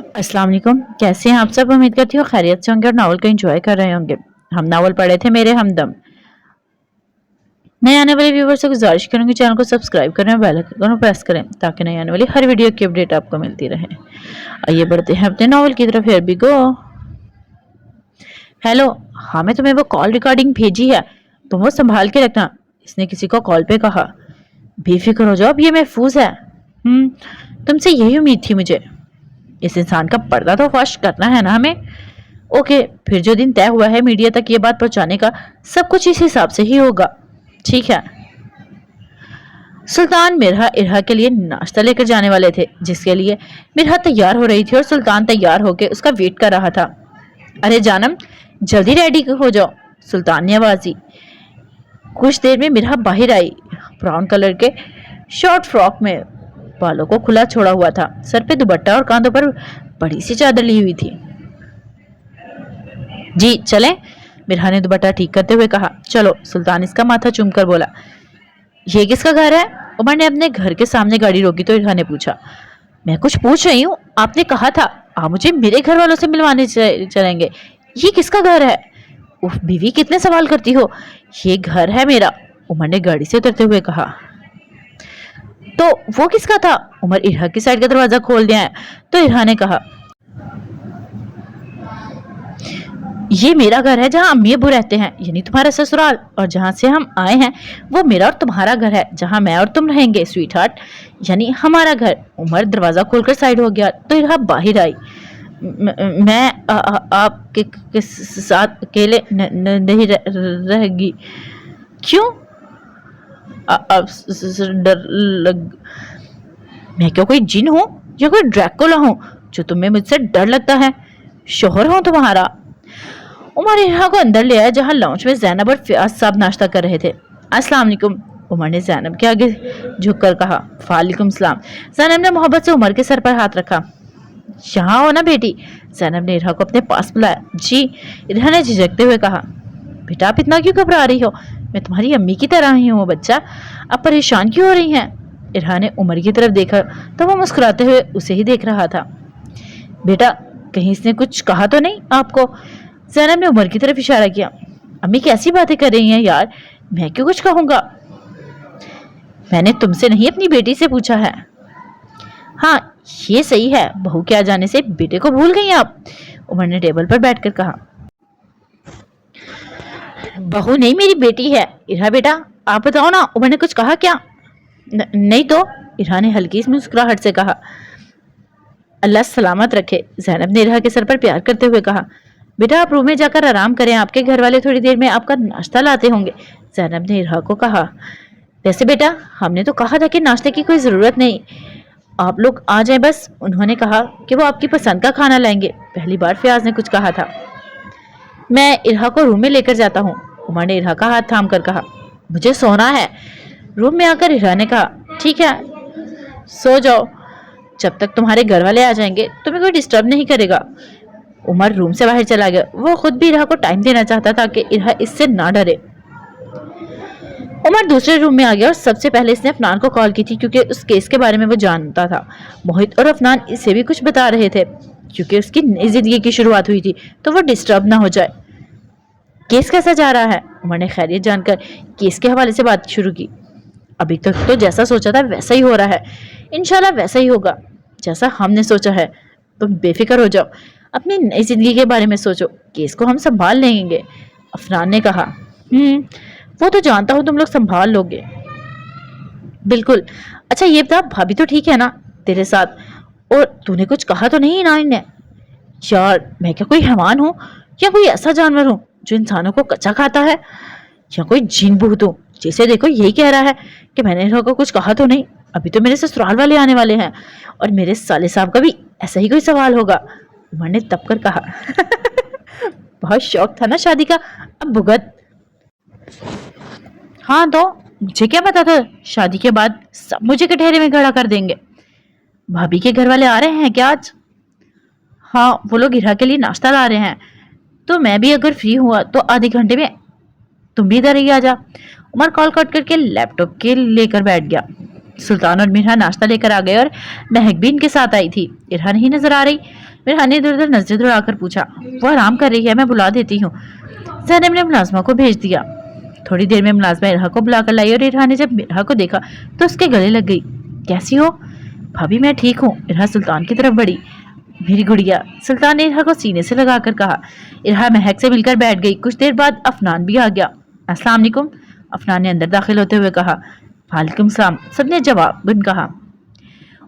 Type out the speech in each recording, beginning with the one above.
अस्सलाम वालेकुम। कैसे हैं आप सब? उम्मीद करती हूँ खैरियत से होंगे और नावल को एंजॉय कर रहे होंगे। हम नावल पढ़े थे मेरे हमदम। नए आने वाले व्यूवर से गुजारिश करूंगी चैनल को सब्सक्राइब करें और बेल आइकन को प्रेस करें ताकि नई आने वाली हर वीडियो की अपडेट आपको मिलती रहे। आइए बढ़ते हैं अपने नावल की तरफ। Here we go. हेलो, हाँ मैं तुम्हें वो कॉल रिकॉर्डिंग भेजी है, तुम वो संभाल के रखना, इसने किसी को कॉल पे कहा। बेफिक्र हो जाओ, अब ये महफूज है। तुमसे यही उम्मीद थी मुझे। इस इंसान का पर्दा तो फर्श करना है ना हमें। ओके, फिर जो दिन तय हुआ है मीडिया तक ये बात पहुंचाने का, सब कुछ इस हिसाब से ही होगा। ठीक है। सुल्तान मिरहा इरहा के लिए नाश्ता लेकर जाने वाले थे, जिसके लिए मिरहा तैयार हो रही थी और सुल्तान तैयार होकर उसका वेट कर रहा था। अरे जानम, जल्दी रेडी हो जाओ, सुल्तान ने आवाज दी। कुछ देर में मिरहा बाहर आई। ब्राउन कलर के शॉर्ट फ्रॉक में, बालों को खुला छोड़ा हुआ था, सर पे दुपट्टा और कांधों पर बड़ी सी चादर ली हुई थी। जी चलें, मिरहा ने दुपट्टा ठीक करते हुए कहा। चलो, सुल्तान इसका माथा चूमकर बोला। ये किसका घर है? उमर ने अपने घर के सामने गाड़ी रोकी तो इरहा ने पूछा। मैं कुछ पूछ रही हूँ, आपने कहा था आप मुझे मेरे घर वालों से मिलवाने चलेंगे। ये किसका घर है? उफ बीवी, कितने सवाल करती हो। ये घर है मेरा, उमर ने गाड़ी से उतरते हुए कहा। तो वो किसका था? उमर इरहा की साइड का दरवाजा खोल दिया है तो इरहा ने कहा, ये मेरा घर है जहाँ अम्मी अबू रहते हैं, यानी तुम्हारा ससुराल, और जहाँ से हम आए हैं वो मेरा और तुम्हारा घर है, जहाँ मैं और तुम रहेंगे स्वीट हार्ट, यानी हमारा घर। उमर दरवाजा खोलकर साइड हो गया तो इरहा बाहर आई। मैं आपके साथ अकेले नहीं रहेगी। क्यों? अब डर लग, मैं क्या कोई जिन हूँ या कोई ड्रैकुला हूँ जो तुम्हें मुझसे डर लगता है? शोहर हूँ तुम्हारा। उमर इरहा को अंदर ले आया जहाँ लाउंज में जैनब और फयाज साहब नाश्ता कर रहे थे। अस्सलाम वालेकुम, उमर ने जैनब के आगे झुककर कहा। वालेकुम सलाम। जैनब ने मोहब्बत से उमर के सर पर हाथ रखा। यहाँ हो ना बेटी, जैनब ने इरहा को अपने पास बुलाया। जी, इरहा ने झिझकते हुए कहा। बेटा आप इतना क्यों घबरा रही हो? मैं तुम्हारी अम्मी की तरह ही हूँ बच्चा, अब परेशान क्यों हो रही हैं? इरहा ने उमर की तरफ देखा तो वो मुस्कुराते हुए उसे ही देख रहा था। बेटा कहीं इसने कुछ कहा तो नहीं आपको? जैनब ने उमर की तरफ इशारा किया। अम्मी कैसी बातें कर रही हैं यार, मैं क्यों कुछ कहूंगा? मैंने तुमसे नहीं अपनी बेटी से पूछा है। हाँ ये सही है, बहू के आ जाने से बेटे को भूल गई आप, उमर ने टेबल पर बैठकर कहा। बहू नहीं मेरी बेटी है। इरहा बेटा आप बताओ ना, उमर ने कुछ कहा क्या? नहीं तो, इरहा ने हल्की सी मुस्कुराहट से कहा। अल्लाह सलामत रखे, जैनब ने इरहा के सर पर प्यार करते हुए कहा। बेटा आप रूम में जाकर आराम करें, आपके घर वाले थोड़ी देर में आपका नाश्ता लाते होंगे, जैनब ने इरहा को कहा। वैसे बेटा हमने तो कहा था कि नाश्ते की कोई ज़रूरत नहीं, आप लोग आ जाए बस। उन्होंने कहा कि वो आपकी पसंद का खाना लाएंगे। पहली बार फयाज ने कुछ कहा था। मैं इरहा को रूम में लेकर जाता हूँ, उमर ने इरहा का हाथ थाम कर कहा। मुझे सोना है। रूम में आकर इरहा ने कहा। ठीक है सो जाओ, जब तक तुम्हारे घर वाले आ जाएंगे तुम्हें कोई डिस्टर्ब नहीं करेगा। उमर रूम से बाहर चला गया। वो खुद भी इरहा को टाइम देना चाहता था कि इरहा इससे ना डरे। उमर दूसरे रूम में आ गया और सबसे पहले इसने अफनान को कॉल की थी क्योंकि उस केस के बारे में वो जानता था। मोहित और अफनान इसे भी कुछ बता रहे थे क्योंकि उसकी नई जिंदगी की शुरुआत हुई थी तो वो डिस्टर्ब ना हो जाए। केस कैसा जा रहा है? उमर ने खैरियत जानकर केस के हवाले से बात शुरू की। अभी तक तो जैसा सोचा था वैसा ही हो रहा है, इंशाल्लाह वैसा ही होगा जैसा हमने सोचा है। तुम बेफिक्र हो जाओ, अपनी नई जिंदगी के बारे में सोचो, केस को हम संभाल लेंगे, अफनान ने कहा। वो तो जानता हूँ तुम लोग संभाल लोगे। बिल्कुल। अच्छा ये बता, भाभी तो ठीक है ना तेरे साथ? और तूने कुछ कहा तो नहीं ना इन्हें? यार मैं क्या कोई हैवान हूँ या कोई ऐसा जानवर हूँ जो इंसानों को कच्चा खाता है, या कोई जिन भूत हूँ जिसे देखो यही कह रहा है कि मैंने इन्हों को कुछ कहा तो नहीं? अभी तो मेरे ससुराल वाले आने वाले हैं और मेरे साले साहब का भी ऐसा ही कोई सवाल होगा, उमर ने तब कर कहा। बहुत शौक था ना शादी का, अब भुगत। हाँ तो मुझे क्या पता था शादी के बाद सब मुझे कटहरे में खड़ा कर देंगे। भाभी के घर वाले आ रहे हैं क्या आज? हाँ वो लोग इरहा के लिए नाश्ता ला रहे हैं, तो मैं भी अगर फ्री हुआ तो आधे घंटे में तुम भी इधर ही आ जा। उमर कॉल कट करके लैपटॉप के लेकर बैठ गया। सुल्तान और मिरहा नाश्ता लेकर आ गए और महक भी इनके साथ आई थी। इरहा नहीं नजर आ रही। मिरहा ने इधर उधर नजर दौड़ाकर पूछा। वो आराम कर रही है, मैं बुला देती हूँ। ज़ैनब ने मुलाजमा को भेज दिया। थोड़ी देर में मुलाजमा इरहा को बुलाकर लाई और इरहा ने जब इरहा को देखा तो उसके गले लग गई। कैसी हो? भाभी मैं ठीक हूँ। इरहा सुल्तान की तरफ बढ़ी। मेरी गुड़िया, सुल्तान ने इरहा को सीने से लगाकर कहा। इरहा महक से मिलकर बैठ गई। कुछ देर बाद अफनान भी आ गया। अस्सलाम वालेकुम, अफनान ने अंदर दाखिल होते हुए कहा। वालेकुम सलाम, सबने जवाब कहा।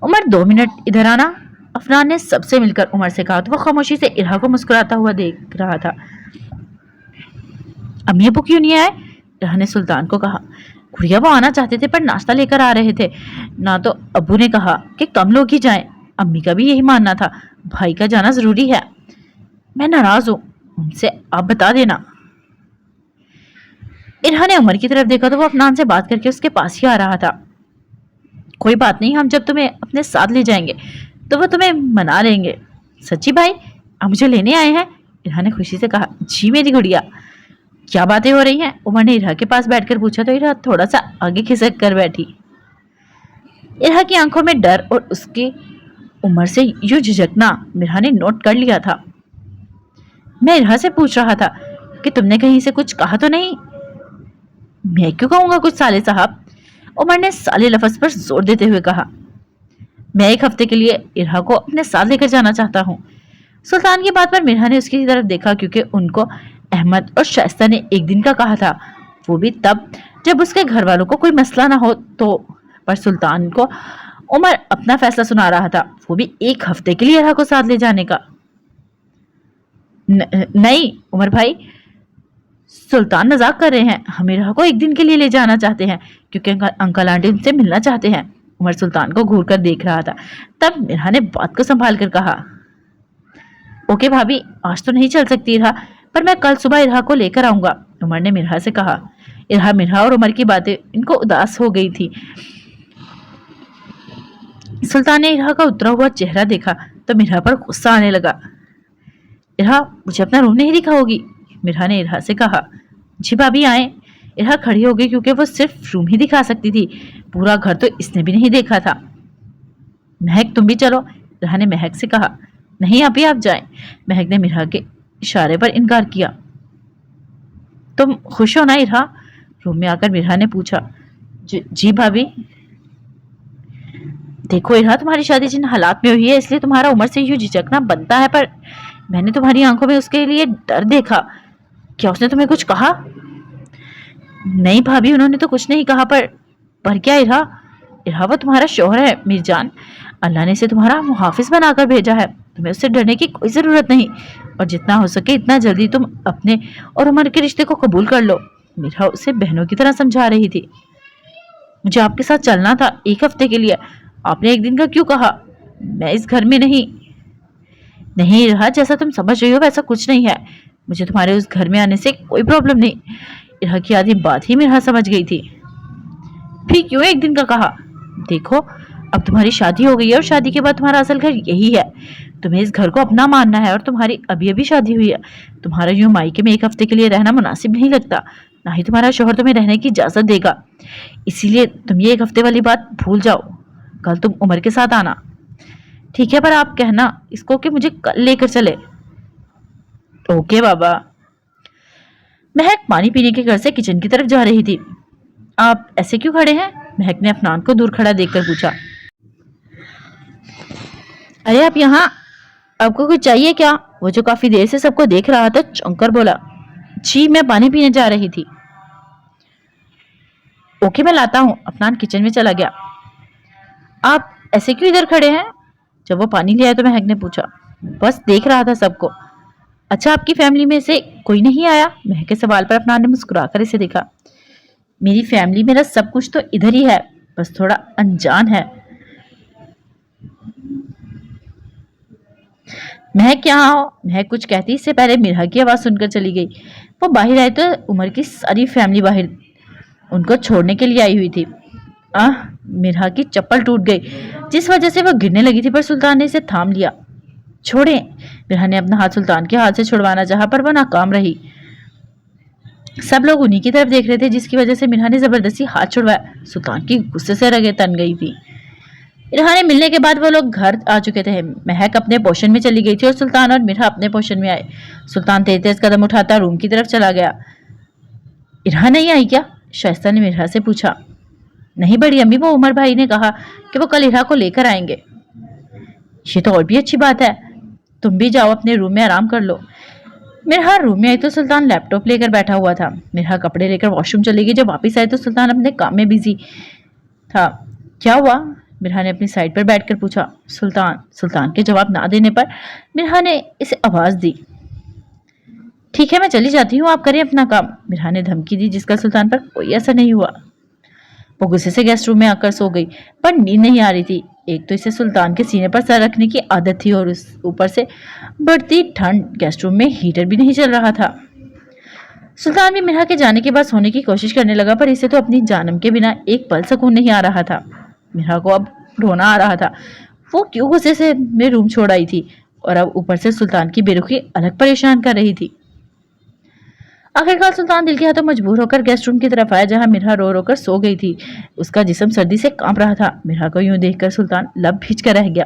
उमर 2 मिनट इधर आना, अफनान ने सबसे मिलकर उमर से कहा तो वह खामोशी से इरहा को मुस्कुराता हुआ देख रहा था। अम्मी अबू क्यों नहीं आए? इरहा ने सुल्तान को कहा। गुड़िया वो आना चाहते थे पर नाश्ता लेकर आ रहे थे ना, तो अबू ने कहा कि कम लोग ही जाएं। अम्मी का भी यही मानना था, भाई का जाना जरूरी है। मैं नाराज हूँ, उनसे आप बता देना। इरहा ने उमर की तरफ देखा तो वो अफनान से बात करके उसके पास ही आ रहा था। कोई बात नहीं, हम जब तुम्हें अपने साथ ले जाएंगे तो वो तुम्हें मना लेंगे। सच्ची भाई, आप मुझे लेने आए हैं? इरहा ने खुशी से कहा। जी मेरी गुड़िया। क्या बातें हो रही हैं? उमर ने इरहा के पास बैठकर पूछा तो इरहा थोड़ा सा आगे खिसक कर बैठी। इरहा की आंखों में डर और उसकी उमर से यूं झिझकना मिरहा ने नोट कर लिया था। मैं इरहा से पूछ रहा था कि तुमने कहीं से कुछ कहा तो नहीं? मैं क्यों कहूंगा कुछ साले साहब, उमर ने साले लफ्ज पर जोर देते हुए कहा। मैं 1 हफ्ते के लिए इरहा को अपने साथ लेकर जाना चाहता हूँ। सुल्तान की बात पर मिरहा ने उसकी तरफ देखा क्योंकि उनको अहमद और शाइस्ता ने 1 दिन का कहा था, वो भी तब जब उसके घर वालों को कोई मसला ना हो तो। पर सुल्तान को उमर अपना फैसला सुना रहा था, वो भी 1 हफ्ते के लिए इरहा को साथ ले जाने का। नहीं उमर भाई, सुल्तान मजाक कर रहे हैं। हम इरहा को 1 दिन के लिए ले जाना चाहते हैं क्योंकि अंकल आंटी उनसे मिलना चाहते हैं। उमर सुल्तान को घूर कर देख रहा था। तब मिरहा ने बात को संभाल कर कहा। ओके भाभी, आज तो नहीं चल सकती इरहा, पर मैं कल सुबह इरहा को लेकर आऊंगा, उमर ने मिरहा से कहा। मिरहा और उमर की बातें इनको उदास हो गई थी। सुल्तान ने इरहा का उतरा हुआ चेहरा देखा तो मिरहा पर गुस्सा आने लगा। इरहा, मुझे अपना रूम नहीं दिखाओगी? मिरहा ने इरहा से कहा। जी भाभी आए। इरहा खड़ी हो गई क्योंकि वो सिर्फ रूम ही दिखा सकती थी, पूरा घर तो इसने भी नहीं देखा था। महक तुम भी चलो, इरहा ने महक से कहा। नहीं अभी आप जाएं, महक ने मिरहा के इशारे पर इनकार किया। तुम खुश हो ना इरहा? रूम में आकर मिरहा ने पूछा। जी भाभी। देखो इरहा, तुम्हारी शादी जिन हालात में हुई है इसलिए तुम्हारा उमर से यूं झिझकना बनता है, पर मैंने तुम्हारी आंखों में उसके लिए डर देखा। क्या उसने तुम्हें कुछ कहा? नहीं भाभी, उन्होंने तो कुछ नहीं कहा, पर क्या इरहा? इरहा वो तुम्हारा शौहर है मीरजान, अल्लाह ने इसे तुम्हारा मुहाफिज बनाकर भेजा है, तुम्हें उससे डरने की कोई जरूरत नहीं, और जितना हो सके इतना जल्दी तुम अपने और उमर के रिश्ते को कबूल कर लो। मिरहा उसे बहनों की तरह समझा रही थी। मुझे आपके साथ चलना था 1 हफ्ते के लिए, आपने 1 दिन का क्यों कहा? मैं इस घर में नहीं इरहा, जैसा तुम समझ रही हो वैसा कुछ नहीं है। मुझे तुम्हारे उस घर में आने से कोई प्रॉब्लम नहीं। इरहा की आधी बात ही मिरहा समझ गई थी। फिर क्यों 1 दिन का कहा? देखो अब तुम्हारी शादी हो गई है और शादी के बाद तुम्हारा असल घर यही है, तुम्हें इस घर को अपना मानना है, और तुम्हारी अभी अभी शादी हुई है। तुम्हारा यूं मायके में 1 हफ्ते के लिए रहना मुनासिब नहीं लगता, ना ही तुम्हारा शौहर तुम्हें रहने की इजाजत देगा। इसीलिए तुम ये 1 हफ्ते वाली बात भूल जाओ, कल तुम उमर के साथ आना। ठीक है, पर आप कहना इसको कि मुझे कल लेकर चले। ओके बाबा। महक पानी पीने के घर से किचन की तरफ जा रही थी। आप ऐसे क्यों खड़े हैं? महक ने अफनान को दूर खड़ा देखकर पूछा। अरे आप यहाँ, आपको कुछ चाहिए क्या? वो जो काफी देर से सबको देख रहा था चौंक कर बोला। जी मैं पानी पीने जा रही थी। ओके मैं लाता हूँ। अफनान किचन में चला गया। आप ऐसे क्यों इधर खड़े हैं? जब वो पानी ले आया तो महक ने पूछा। बस देख रहा था सबको। अच्छा आपकी फैमिली में से कोई नहीं आया? महक के सवाल पर अफनान ने मुस्कुराकर इसे देखा। मेरी फैमिली, मेरा सब कुछ तो इधर ही है, बस थोड़ा अनजान है। महक यहाँ आओ। महक कुछ कहती इससे पहले मिरहा की आवाज सुनकर चली गई। वो बाहर आए तो उमर की सारी फैमिली बाहर उनको छोड़ने के लिए आई हुई थी। मिरहा की चप्पल टूट गई जिस वजह से वो गिरने लगी थी, पर सुल्तान ने इसे थाम लिया। छोड़ें। मिरहा ने अपना हाथ सुल्तान के हाथ से छुड़वाना चाहा पर वो नाकाम रही। सब लोग उन्हीं की तरफ देख रहे थे जिसकी वजह से मिरहा ने जबरदस्ती हाथ छुड़वाया। सुल्तान की गुस्से से रगें तन गई थी। इरहान मिलने के बाद वो लोग घर आ चुके थे। महक अपने पोर्शन में चली गई थी और सुल्तान और मिरहा अपने पोर्शन में आए। सुल्तान तेज तेज कदम उठाता रूम की तरफ चला गया। इरहान नहीं आई क्या? शाइस्ता ने मिरहा से पूछा। नहीं बड़ी अम्मी, वो उमर भाई ने कहा कि वो कल इरहा को लेकर आएंगे। ये तो और भी अच्छी बात है, तुम भी जाओ अपने रूम में आराम कर लो। मिरहा रूम में आई तो सुल्तान लैपटॉप लेकर बैठा हुआ था। मिरहा कपड़े लेकर वॉशरूम चली गई। जब वापस आई तो सुल्तान अपने काम में बिजी था। क्या हुआ? मिरहा ने अपनी साइड पर बैठकर पूछा। सुल्तान के जवाब ना देने पर मिरहा ने इसे आवाज दी। ठीक है, मैं चली जाती हूँ, आप करें अपना काम। मिरहा ने धमकी दी जिसका सुल्तान पर कोई असर नहीं हुआ। वो गुस्से से गेस्ट रूम में आकर सो गई, पर नींद नहीं आ रही थी। एक तो इसे सुल्तान के सीने पर सर रखने की आदत थी और उस ऊपर से बढ़ती ठंड, गेस्ट रूम में हीटर भी नहीं चल रहा था। सुल्तान भी मिरहा के जाने के बाद सोने की कोशिश करने लगा, पर इसे तो अपनी जानम के बिना एक पल सुकून नहीं आ रहा था। मिरहा को अब रोना आ रहा था। वो क्यों गुस्से से में रूम छोड़ आई थी और अब ऊपर से सुल्तान की बेरुखी अलग परेशान कर रही थी। आखिरकार सुल्तान दिल के हाथों मजबूर होकर गेस्ट रूम की तरफ आया, जहां मिरहा रो रो कर सो गई थी। उसका जिस्म सर्दी से कांप रहा था। मिरहा को यूं देखकर सुल्तान लब भींच कर रह गया।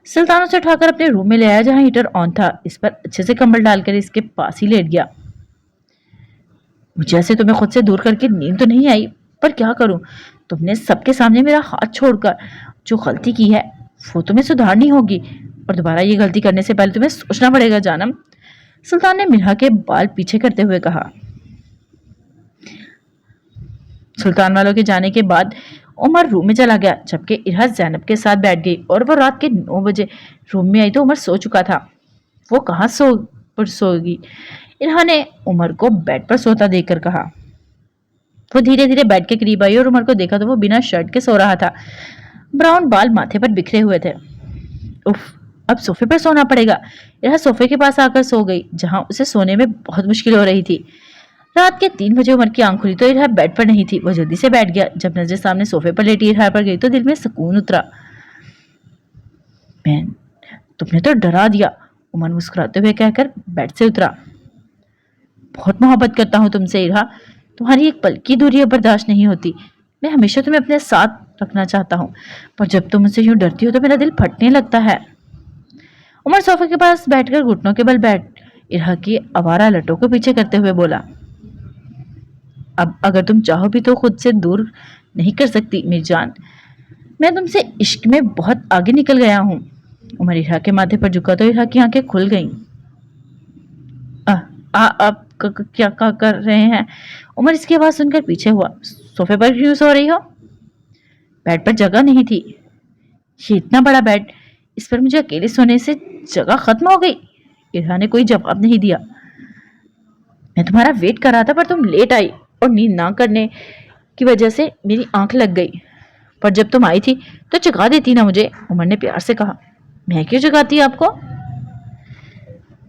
सुल्तान उसे उठाकर अपने रूम में ले आया, जहां हीटर ऑन था। इस पर अच्छे से कंबल डालकर इसके पास ही लेट गया। मुझे ऐसे तुम्हें खुद से दूर करके नींद तो नहीं आई, पर क्या करूं, तुमने सबके सामने मेरा हाथ छोड़कर जो गलती की है वो तुम्हें सुधारनी होगी, और दोबारा ये गलती करने से पहले तुम्हें सोचना पड़ेगा जानम। सुल्तान ने मिरहा के बाल पीछे करते हुए कहा। सुल्तान वालों के जाने के बाद उमर रूम में चला गया, जबकि इरहा ज़ैनब के साथ बैठ गई और वो रात के 9 बजे रूम में आई तो उमर सो चुका था। वो कहाँ सोगी? इरहा ने उमर को बेड पर सोता देखकर कहा। वो धीरे धीरे बेड के करीब आई और उमर को देखा तो वो बिना शर्ट के सो रहा था। ब्राउन बाल माथे पर बिखरे हुए थे। उफ, अब सोफे पर सोना पड़ेगा। इरहा सोफे के पास आकर सो गई, जहां उसे सोने में बहुत मुश्किल हो रही थी। रात के 3 बजे उमर की आंख खुली तो इरहा बेड पर नहीं थी। वो जल्दी से बैठ गया। जब नजर सामने सोफे पर लेटी इरहा पर गई तो दिल में सुकून उतरा। मैं तुमने तो डरा दिया, उमर मुस्कुराते हुए कहकर बेड से उतरा। बहुत मोहब्बत करता हूँ तुमसे इरहा, तुम्हारी एक पल की दूरी बर्दाश्त नहीं होती। मैं हमेशा तुम्हें अपने साथ रखना चाहता हूँ, पर जब तुम मुझसे यूं डरती हो तो मेरा दिल फटने लगता है। उमर सोफे के पास बैठकर घुटनों के बल बैठ इरहा की आवारा लटों को पीछे करते हुए बोला। अब अगर तुम चाहो भी तो खुद से दूर नहीं कर सकती मेरी जान। मैं तुमसे इश्क में बहुत आगे निकल गया हूँ। उमर इरहा के माथे पर झुका तो इरहा की आंखें खुल गईं। आप क्या कर रहे हैं? उमर इसकी आवाज सुनकर पीछे हुआ। सोफे पर क्यों सो रही हो? बेड पर जगह नहीं थी। ये इतना बड़ा बेड, इस पर मुझे अकेले सोने से जगह खत्म हो गई। इरहा ने कोई जवाब नहीं दिया। मैं तुम्हारा वेट कर रहा था, पर तुम लेट आई और नींद ना करने की वजह से मेरी आंख लग गई। पर जब तुम आई थी तो जगा देती ना मुझे, उमर ने प्यार से कहा। मैं क्यों जगाती आपको?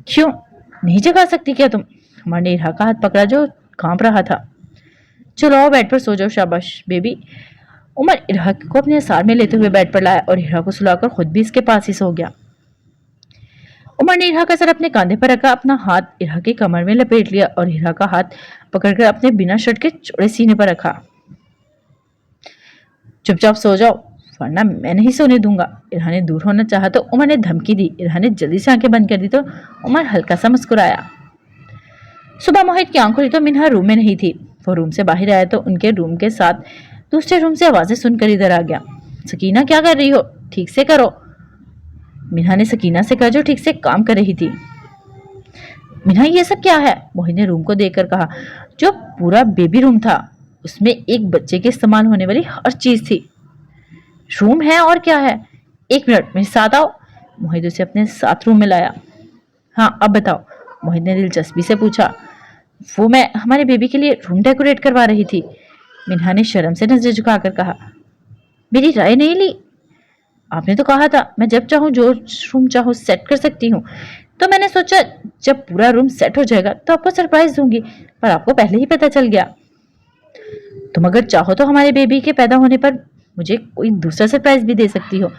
क्यों नहीं जगा सकती क्या तुम? उमर ने इरहा का हाथ पकड़ा जो कांप रहा था। चलो आओ बेड पर सो जाओ, शाबाश बेबी। उमर इरहा को अपने सार में लेते हुए बेड पर लाया और इरहा को सुलाकर खुद भी इसके पास ही सो गया। उमर ने इरहा का सर अपने कांधे पर रखा, अपना हाथ इरहा की कमर में लपेट लिया और इरहा का हाथ पकड़कर अपने बिना शर्ट के चौड़े सीने पर रखा। चुपचाप सो जाओ, वरना मैं नहीं सोने दूंगा। इरहा ने दूर होना चाहा तो उमर ने धमकी दी। इरहा ने जल्दी से आंखें बंद कर दी तो उमर हल्का सा मुस्कुराया। सुबह मोहित की आंख खुली तो मिन्हा रूम में नहीं थी। वो रूम से बाहर आया तो उनके रूम के साथ दूसरे रूम से आवाजें सुनकर इधर आ गया। सकीना क्या कर रही हो? ठीक से करो, मिन्हा ने सकीना से कहा जो ठीक से काम कर रही थी। मिन्हा ये सब क्या है? मोहित ने रूम को देखकर कहा। जो पूरा बेबी रूम था उसमें एक बच्चे के इस्तेमाल होने वाली हर चीज थी। रूम है और क्या है? 1 मिनट मेरे साथ आओ। मोहित उसे अपने साथ रूम में लाया। हाँ अब बताओ, मोहित ने दिलचस्पी से पूछा। वो मैं हमारे बेबी के लिए रूम डेकोरेट करवा रही थी, मिन्हा ने शर्म से नजर झुकाकर कहा। मेरी राय नहीं ली? आपने तो कहा था मैं जब चाहूँ जो रूम चाहूँ सेट कर सकती हूँ, तो मैंने सोचा जब पूरा रूम सेट हो जाएगा तो आपको सरप्राइज दूंगी, पर आपको पहले ही पता चल गया। तुम अगर चाहो तो हमारे बेबी के पैदा होने पर मुझे कोई दूसरा सरप्राइज भी दे सकती हो,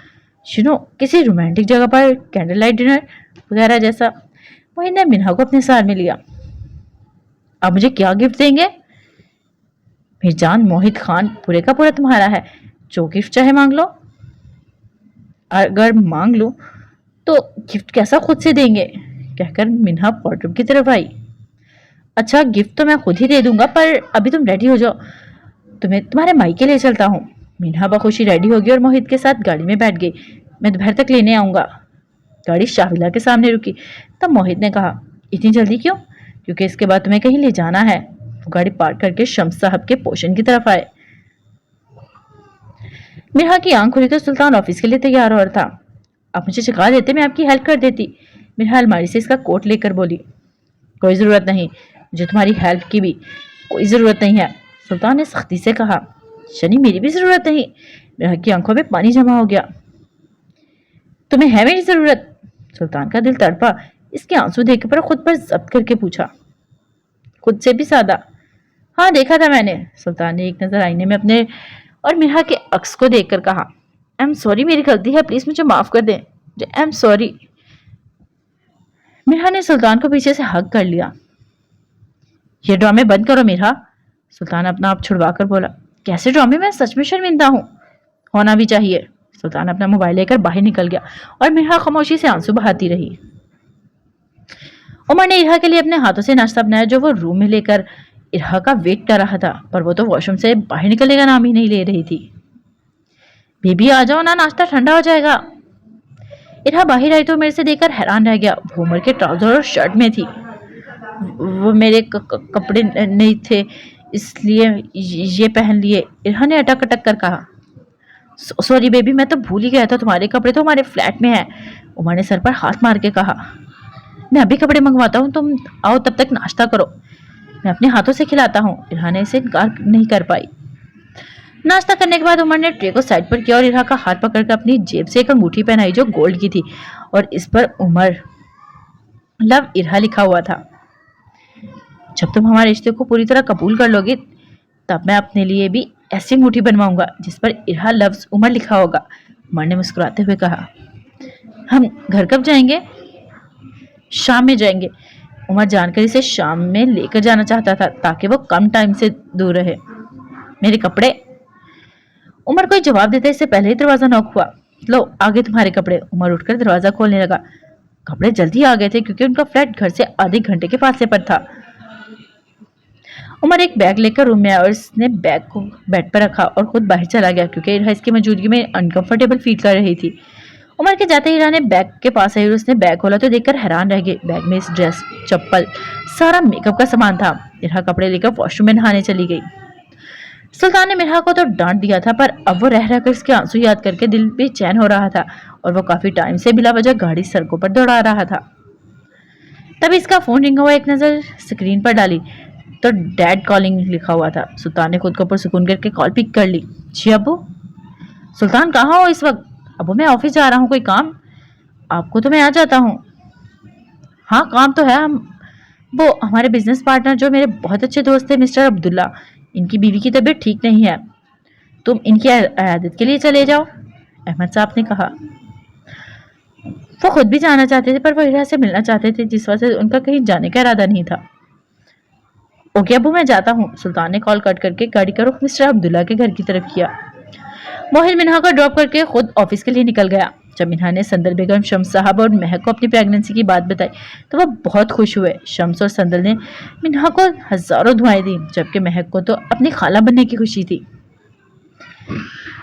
किसी रोमांटिक जगह पर कैंडल लाइट डिनर वगैरह जैसा। मोहित ने मिन्हा को अपने साथ में लिया। आप मुझे क्या गिफ्ट देंगे? मेरी जान, मोहित खान पूरे का पूरा तुम्हारा है, जो गिफ्ट चाहे मांग लो। अगर मांग लूं तो गिफ्ट कैसा खुद से देंगे, कहकर मिन्हा वार्डरोब की तरफ आई। अच्छा, गिफ्ट तो मैं खुद ही दे दूंगा, पर अभी तुम रेडी हो जाओ, तुम्हें तुम्हारे मायके ले चलता हूँ। मीना बखुशी रेडी होगी और मोहित के साथ गाड़ी में बैठ गई। मैं दोपहर तक लेने आऊंगा। गाड़ी शाविला के सामने रुकी। तब मोहित ने कहा, इतनी जल्दी क्यों? क्योंकि इसके बाद तुम्हें कहीं ले जाना है। वो गाड़ी पार्क करके शम्स साहब के पोर्शन की तरफ आए। मिर्हा की आंख खुली तो सुल्तान ऑफिस के लिए तैयार हो रहा था। आप मुझे जगा देते, मैं आपकी हेल्प कर देती। मिर्हा अलमारी से इसका कोट लेकर बोली, कोई जरूरत नहीं, मुझे तुम्हारी हेल्प की भी कोई जरूरत नहीं है, सुल्तान ने सख्ती से कहा। शनी, मेरी भी जरूरत नहीं। मिर्हा की आंखों में पानी जमा हो गया। तुम्हें है मेरी जरूरत? सुल्तान का दिल तड़पा। इसके आंसू देख पर खुद पर जब्त करके पूछा, खुद से भी ज्यादा? हाँ, देखा था मैंने। सुल्तान ने एक नजर आईने में अपने और मिर्हा के अक्स को देखकर कहा, आई एम सॉरी, मेरी गलती है, प्लीज मुझे माफ कर दें। I am sorry. मिर्हा ने सुल्तान को पीछे से हग कर लिया। ये ड्रामे बंद करो मिर्हा, सुल्तान अपना आप छुड़वा कर बोला। कैसे ड्रामे? मैं सच में शर्मिंदा हूँ। होना भी चाहिए। सुल्तान अपना मोबाइल लेकर बाहर निकल गया और मिर्हा खामोशी से आंसू बहाती रही। उमर ने इरहा के लिए अपने हाथों से नाश्ता बनाया, जो वो रूम में लेकर इरहा का वेट कर रहा था, पर वो तो वॉशरूम से बाहर निकलने का नाम ही नहीं ले रही थी। बेबी आ जाओ ना, नाश्ता ठंडा हो जाएगा। इरहा बाहर आई तो मेरे से देखकर हैरान रह गया। वो उमर के ट्राउजर और शर्ट में थी। वो मेरे कपड़े नहीं थे, इसलिए ये पहन लिए, इरहा ने अटक अटक कर कहा। सॉरी बेबी, मैं तो भूल ही गया था, तुम्हारे कपड़े तो हमारे फ्लैट में हैं। उमर ने सर पर हाथ मार के कहा, मैं अभी कपड़े मंगवाता हूँ, तुम आओ, तब तक नाश्ता करो, मैं अपने हाथों से खिलाता हूँ। इरहा ने इसे इनकार नहीं कर पाई। नाश्ता करने के बाद उमर ने ट्रे को साइड पर किया और इरहा का हाथ पकड़कर अपनी जेब से एक अंगूठी पहनाई, जो गोल्ड की थी, और इस पर उमर लव इरहा लिखा हुआ था। जब तुम हमारे रिश्ते को पूरी तरह कबूल कर लोगे, तब मैं अपने लिए भी ऐसी अंगूठी बनवाऊंगा जिस पर इरहा लव्स उमर लिखा होगा, उमर ने मुस्कुराते हुए कहा। हम घर कब जाएंगे? शाम में जाएंगे। उमर जानकर इसे शाम में लेकर जाना चाहता था, ताकि वो कम टाइम से दूर रहे। मेरे कपड़े? उमर कोई जवाब देते इससे पहले ही दरवाजा नॉक हुआ। लो, आगे तुम्हारे कपड़े। उमर उठकर दरवाजा खोलने लगा। कपड़े जल्दी आ गए थे, क्योंकि उनका फ्लैट घर से आधे घंटे के फासले पर था। उमर एक बैग लेकर रूम में आया और इसने बैग को बेड पर रखा और खुद बाहर चला गया, क्योंकि इरहा इसकी मौजूदगी में अनकंफर्टेबल फील कर रही थी। उमर के जाते ही इरहा ने बैग के पास आई और उसने बैग खोला तो देखकर हैरान रह गई। बैग में इस ड्रेस, चप्पल, सारा मेकअप का सामान था। इरहा कपड़े लेकर वॉशरूम में नहाने चली गई। सुल्तान ने मिर्हा को तो डांट दिया था, पर अब वो रह रहकर इसके आंसू याद करके दिल बेचैन हो रहा था और वो काफी टाइम से बिला वजह गाड़ी सड़कों पर दौड़ा रहा था। तभी इसका फोन रिंग हुआ। एक नजर स्क्रीन पर डाली तो डैड कॉलिंग लिखा हुआ था। सुल्तान ने खुद को पुरसुकून करके कॉल पिक कर ली। जी अब्बू। सुल्तान, कहाँ हो इस वक्त? अब्बू, मैं ऑफिस जा रहा हूँ, कोई काम? आपको तो मैं आ जाता हूँ। हाँ, काम तो है। वो हमारे बिजनेस पार्टनर, जो मेरे बहुत अच्छे दोस्त थे, मिस्टर अब्दुल्ला, इनकी बीवी की तबीयत ठीक नहीं है, तुम इनकी इयादत के लिए चले जाओ, अहमद साहब ने कहा। वो खुद भी जाना चाहते थे, पर वो इरहा से मिलना चाहते थे, जिस वजह से उनका कहीं जाने का इरादा नहीं था। ओके अब्बू, मैं जाता हूँ। सुल्तान ने कॉल कट करके गाड़ी का रुख मिस्टर अब्दुल्ला के घर की तरफ किया। मोहित मिन्हा को ड्रॉप करके खुद ऑफिस के लिए निकल गया। जब मिन्हा ने संदल बेगम, शम्स साहब और महक को अपनी प्रेगनेंसी की बात बताई तो वो बहुत खुश हुए। शम्स और संदल ने मिन्हा को हजारों दुआएं दी, जबकि महक को तो अपनी खाला बनने की खुशी थी।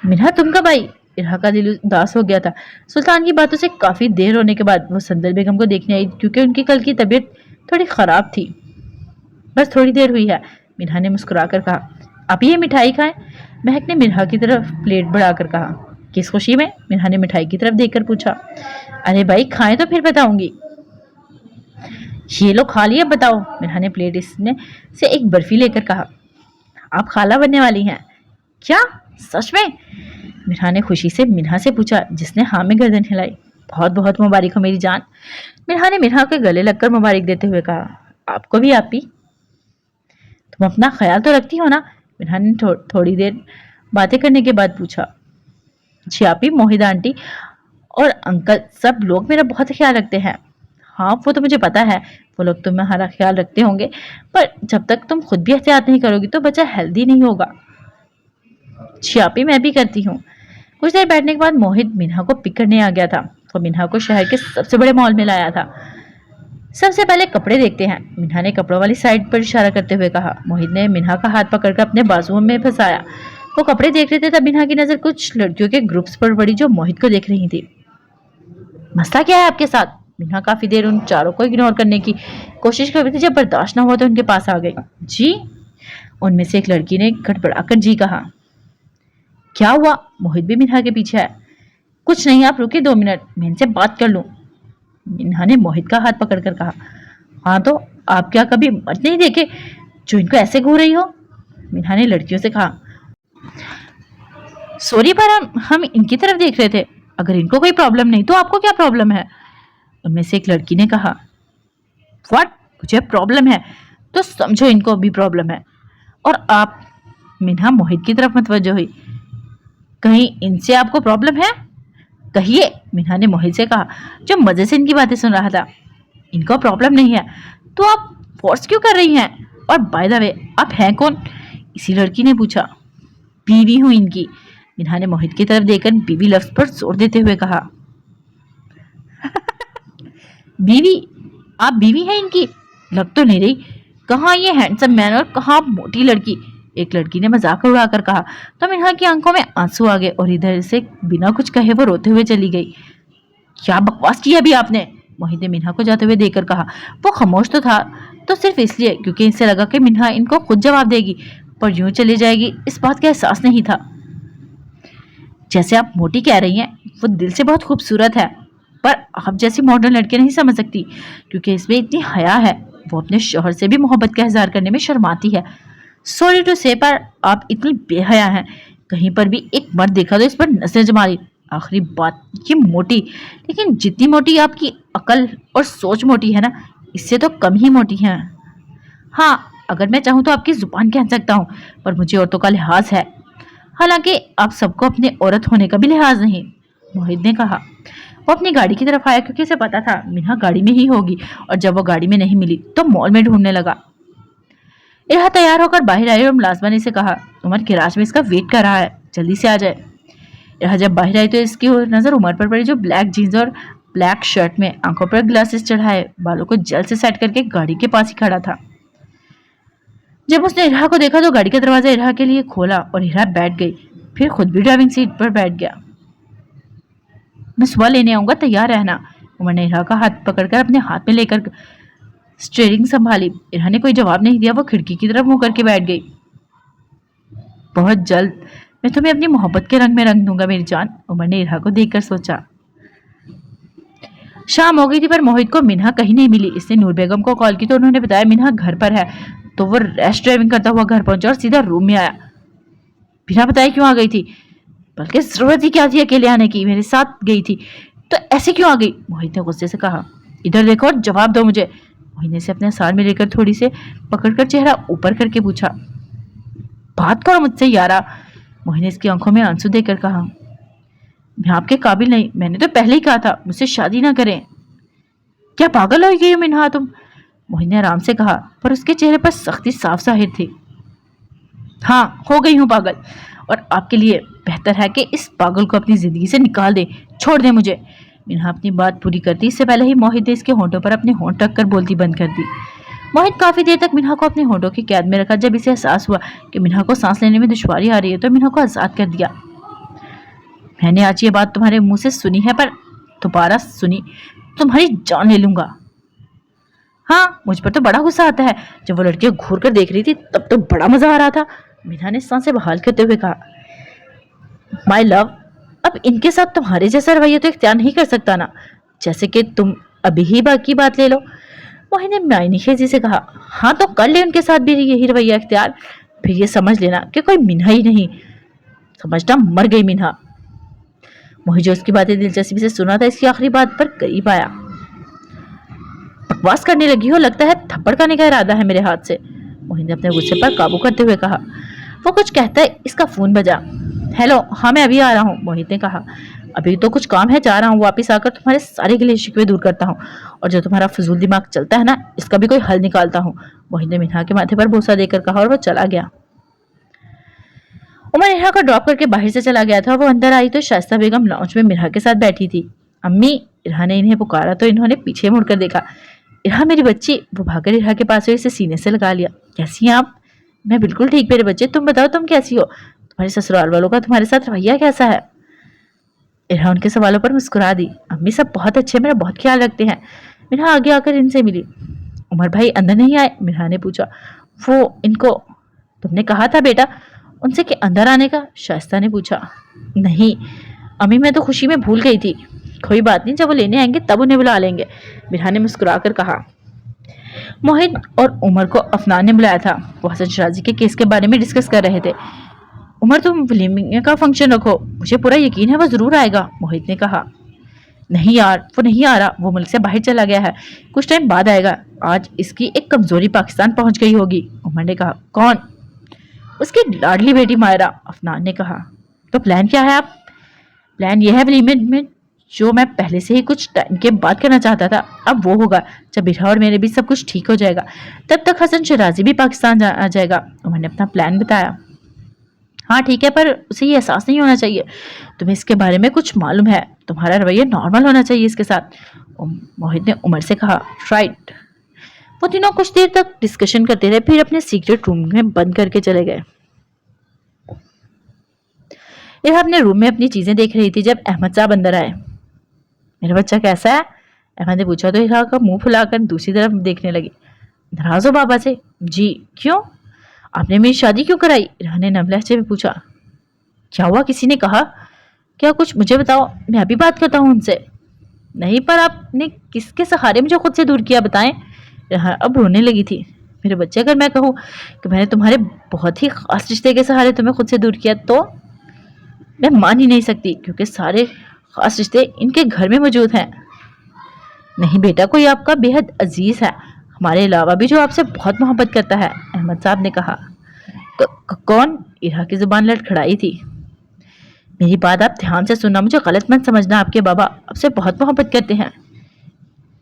मिन्हा, तुम कब आई? इरहा का दिल उदास हो गया था। सुल्तान की बातों से काफी देर होने के बाद वो संदल बेगम को देखने आई, क्योंकि उनकी कल की तबीयत थोड़ी खराब थी। बस थोड़ी देर हुई है, मिन्हा ने मुस्कुराकर कहा। आप ये मिठाई खाएं। महक ने मिन्हा की तरफ प्लेट बढ़ाकर कहा। किस खुशी में? मिन्हा ने मिठाई की तरफ देखकर पूछा। अरे भाई, खाएं तो फिर बताऊंगी। ये लो, खा लिया, बताओ। मिन्हा ने प्लेट इसमें से एक बर्फी लेकर कहा। आप खाला बनने वाली हैं क्या? सच में? मिन्हा ने खुशी से मिन्हा से पूछा, जिसने हाँ में गर्दन हिलाई। बहुत बहुत मुबारक हो मेरी जान। मिन्हा ने मिन्हा के गले लगकर मुबारक देते हुए कहा। आपको भी आपी। तुम अपना ख्याल तो रखती हो ना? मिन्हा ने थोड़ी देर बातें करने के बाद पूछा। जी आपी, मोहिदा आंटी और अंकल, सब लोग मेरा बहुत ख्याल रखते हैं। हाँ, वो तो मुझे पता है, वो लोग तुम्हारा ख्याल रखते होंगे, पर जब तक तुम खुद भी एहतियात नहीं करोगी तो बच्चा हेल्दी नहीं होगा। जी आपी, मैं भी करती हूँ। कुछ देर बैठने के बाद मोहित मिन्हा को पिक करने आ गया था। वो मिन्हा को शहर के सबसे बड़े मॉल में लाया था। सबसे पहले कपड़े देखते हैं, मिन्हा ने कपड़ों वाली साइड पर इशारा करते हुए कहा। मोहित ने मिन्हा का हाथ पकड़कर अपने बाजुओं में फंसाया। वो कपड़े देख रहे थे तब मिन्हा की नजर कुछ लड़कियों के ग्रुप्स पर पड़ी जो मोहित को देख रही थी। मसला क्या है आपके साथ? मिन्हा काफी देर उन चारों को इग्नोर करने की कोशिश कर रही थी। जब बर्दाश्त न हुआ तो उनके पास आ गई। जी? उनमें से एक लड़की ने गड़बड़ाकर जी कहा। क्या हुआ? मोहित भी मिन्हा के पीछे है। कुछ नहीं, आप रुके 2 मिनट, मैं इनसे बात कर लूं। मिन्हा ने मोहित का हाथ पकड़कर कहा। हाँ तो आप क्या कभी मर्द नहीं देखे जो इनको ऐसे घूर रही हो? मिन्हा ने लड़कियों से कहा। सॉरी पर हम इनकी तरफ देख रहे थे। अगर इनको कोई प्रॉब्लम नहीं तो आपको क्या प्रॉब्लम है? उनमें से एक लड़की ने कहा। व्हाट? मुझे प्रॉब्लम है तो समझो इनको भी प्रॉब्लम है। और आप? मिन्हा मोहित की तरफ मतवज्जो हुई। कहीं इनसे आपको प्रॉब्लम है? कहिए, मिन्हा ने मोहित से कहा जो मजे से इनकी बातें सुन रहा था। इनको प्रॉब्लम नहीं है तो आप फोर्स क्यों कर रही हैं? और बाय द वे आप हैं कौन? इसी लड़की ने पूछा। बीवी हूं इनकी, मिन्हा ने मोहित की तरफ देखकर बीवी लफ्ज पर जोर देते हुए कहा। बीवी? आप बीवी हैं इनकी? लग तो नहीं रही। कहाँ ये हैंडसम मैन और कहाँ मोटी लड़की? एक लड़की ने मजाक उड़ाकर कहा। तो मिन्हा की आंखों में आंसू आ गए और इधर से बिना कुछ कहे वो रोते हुए चली गई। क्या बकवास की अभी आपने? मोहित ने मिन्हा को जाते हुए देखकर कहा। वो खामोश तो था तो सिर्फ इसलिए क्योंकि इनसे लगा कि मिन्हा इनको खुद जवाब देगी, पर यूं चली जाएगी इस बात का एहसास नहीं था। जैसे आप मोटी कह रही हैं, वो दिल से बहुत खूबसूरत है, पर आप जैसी मॉडर्न लड़की नहीं समझ सकती क्योंकि इसमें इतनी हया है। वो अपने शौहर से भी मोहब्बत का इजहार करने में शर्माती है। सॉरी टू से, पर आप इतनी बेहया हैं। कहीं पर भी एक मर्द देखा तो इस पर नजर जमारी। आखिरी बात, ये मोटी, लेकिन जितनी मोटी आपकी अकल और सोच मोटी है ना, इससे तो कम ही मोटी है। हाँ, अगर मैं चाहूँ तो आपकी जुबान कह सकता हूँ, पर मुझे औरतों का लिहाज है। हालांकि आप सबको अपने औरत होने का भी लिहाज नहीं, मोहित ने कहा। वो अपनी गाड़ी की तरफ आया क्योंकि उसे पता था मिन्हा गाड़ी में ही होगी, और जब वो गाड़ी में नहीं मिली तो मॉल में ढूंढने लगा। इरहा तैयार होकर बाहर आई और मुलाजमा ने इसे कहा, उमर गैराज में इसका वेट कर रहा है, जल्दी से आ जाए। इरहा जब बाहर आई तो इसकी नजर उमर पर पड़ी जो ब्लैक जीन्स और ब्लैक शर्ट में, आंखों पर ग्लासेस चढ़ाए, बालों को जल्द से सेट करके गाड़ी के पास ही खड़ा था। जब उसने इरहा को देखा तो गाड़ी का दरवाजा इरहा के लिए खोला और इरहा बैठ गई, फिर खुद भी ड्राइविंग सीट पर बैठ गया। मैं सुबह लेने आऊंगा, तैयार रहना। उमर ने इरहा का हाथ पकड़कर अपने हाथ में लेकर स्टीयरिंग संभाली। इरहा ने कोई जवाब नहीं दिया। वो खिड़की की तरफ मुंह करके बैठ गई। बहुत जल्द मैं तुम्हें अपनी मोहब्बत के रंग में रंग दूंगा मेरी जान, उमर ने इरहा को देखकर सोचा। शाम हो गई थी पर मोहित को मिन्हा कहीं नहीं मिली। इसने नूर बेगम को कॉल की तो उन्होंने बताया मिन्हा घर पर है। तो वो रैश ड्राइविंग करता हुआ घर पहुंचा और सीधा रूम में आया। बिना बताए क्यों आ गई थी? बल्कि जरूरत ही क्या थी अकेले आने की? मेरे साथ गई थी तो ऐसे क्यों आ गई? मोहित ने गुस्से से कहा। इधर देखो और जवाब दो मुझे। मोहित ने से अपने सार में लेकर थोड़ी से पकड़कर चेहरा ऊपर करके पूछा। बात करो मुझसे यारा, मोहित ने इसकी आंखों में आंसू देकर कहा। मैं आपके काबिल नहीं, मैंने तो पहले ही कहा था मुझसे शादी ना करें। क्या पागल हो गई हो मिन्हा तुम? मोहित ने आराम से कहा, पर उसके चेहरे पर सख्ती साफ जाहिर थी। हाँ, हो गई हूँ पागल, और आपके लिए बेहतर है कि इस पागल को अपनी जिंदगी से निकाल दे, छोड़ दे मुझे। मिन्हा अपनी बात पूरी करती इससे पहले ही मोहित ने इसके होंठों पर अपने होंठ रख कर बोलती बंद कर दी। मोहित काफी देर तक मिन्हा को अपने होंठों की कैद में रखा। जब इसे एहसास हुआ कि मिन्हा को सांस लेने में दुश्वारी आ रही है तो मिन्हा को आजाद कर दिया। मैंने आज ये बात तुम्हारे मुंह से सुनी है, पर दोबारा सुनी तुम्हारी जान ले लूंगा। हाँ, मुझ पर तो बड़ा गुस्सा आता है। जब वो लड़कियां घूर कर देख रही थी तब तो बड़ा मजा आ रहा था, मिन्हा ने सांसें बहाल करते हुए कहा। माय लव, अब इनके साथ तुम्हारे जैसा रवैया तो इख्तियार नहीं कर सकता ना, जैसे कि तुम अभी ही बाकी बात ले लो। मोहित ने मायने खेजी से कहा। हाँ तो कर ले उनके साथ भी यही रवैया इख्तियार, फिर ये समझ लेना कि कोई मिन्हा ही नहीं, समझना मर गई मिन्हा। मोहित जो उसकी बातें दिलचस्पी से सुना था, इसकी आखिरी बात पर करीब आया। बकवास करने लगी हो, लगता है थप्पड़ खाने का इरादा है मेरे हाथ से, मोहित ने अपने गुस्से पर काबू करते हुए कहा। वो कुछ कहता है इसका फोन बजा। हेलो, हाँ मैं अभी आ रहा हूँ, मोहित ने कहा। अभी तो कुछ काम है, जा रहा हूँ, वापिस आकर तुम्हारे सारे गिले शिकवे दूर करता हूँ, और जो तुम्हारा फजूल दिमाग चलता है ना, इसका भी कोई हल निकालता हूँ, मोहित ने मिन्हा के माथे पर बोसा देकर कहा और वो चला गया। उमर इरहा को ड्रॉप करके बाहर से चला गया था। वो अंदर आई तो शाइस्ता बेगम लाउंज में मिरहा के साथ बैठी थी। अम्मी, इरहा ने इन्हें पुकारा तो इन्होंने पीछे मुड़कर देखा। इरहा मेरी बच्ची। वो भागकर इरहा के पास हुई, इसे सीने से लगा लिया। कैसी हैं आप? मैं बिल्कुल ठीक मेरे बच्चे, तुम बताओ तुम कैसी हो? तुम्हारे ससुराल वालों का तुम्हारे साथ रवैया कैसा है? इरहा उनके सवालों पर मुस्कुरा दी। अम्मी सब बहुत अच्छे, मेरा बहुत ख्याल रखते हैं। मिरहा आगे आकर इनसे मिली। उमर भाई अंदर नहीं आए? मिरहा ने पूछा। वो इनको तुमने कहा था बेटा उनसे कि अंदर आने का? शाइस्ता ने पूछा। नहीं अम्मी, मैं तो खुशी में भूल गई थी। कोई बात नहीं, जब वो लेने आएंगे तब उन्हें बुला लेंगे, मिरहा ने मुस्कुरा कर कहा। मोहित और उमर को अफनान ने बुलाया था। वो हसन शराजी के केस के बारे में डिस्कस कर रहे थे। उमर तुम वलीमे का फंक्शन रखो, मुझे पूरा यकीन है वो जरूर आएगा, मोहित ने कहा। नहीं यार, वो नहीं आ रहा, वो मुल्क से बाहर चला गया है, कुछ टाइम बाद आएगा। आज इसकी एक कमजोरी पाकिस्तान पहुंच गई होगी, उमर ने कहा। कौन? उसकी लाडली बेटी मायरा, अफनान ने कहा। तो प्लान क्या है आप? प्लान यह है वलीमे में जो मैं पहले से ही कुछ टाइम के बाद करना चाहता था, अब वो होगा जब इरहा और मेरे बीच सब कुछ ठीक हो जाएगा। तब तक हसन शराजी भी पाकिस्तान आ जाएगा, उमर ने अपना प्लान बताया। हाँ ठीक है, पर उसे ये एहसास नहीं होना चाहिए तुम्हें इसके बारे में कुछ मालूम है, तुम्हारा रवैया नॉर्मल होना चाहिए इसके साथ, मोहित ने उमर से कहा। राइट। वो तीनों कुछ देर तक डिस्कशन करते रहे, फिर अपने सीक्रेट रूम में बंद करके चले गए। इरहा अपने रूम में अपनी चीजें देख रही थी जब अहमद साहब अंदर आए। मेरा बच्चा कैसा है? अहमद ने पूछा तो इरहा का मुंह फुलाकर दूसरी तरफ देखने लगी। नाराज हो बाबा से? जी। क्यों? आपने मेरी शादी क्यों कराई? इरहा ने नम लहजे में पूछा। क्या हुआ, किसी ने कहा क्या कुछ? मुझे बताओ, मैं अभी बात करता हूँ उनसे। नहीं, पर आपने किसके सहारे मुझे खुद से दूर किया, बताएं। इरहा अब रोने लगी थी। मेरे बच्चे, अगर मैं कहूँ कि मैंने तुम्हारे बहुत ही खास रिश्ते के सहारे तुम्हें खुद से दूर किया तो मैं मान ही नहीं सकती, क्योंकि सारे खास रिश्ते इनके घर में मौजूद हैं। नहीं बेटा, कोई आपका बेहद अजीज है हमारे अलावा भी जो आपसे बहुत मोहब्बत करता है, अहमद साहब ने कहा। कौन? इरहा की जुबान लड़खड़ाई थी। मेरी बात आप ध्यान से सुनना, मुझे गलत मत समझना, आपके बाबा आपसे बहुत मोहब्बत करते हैं।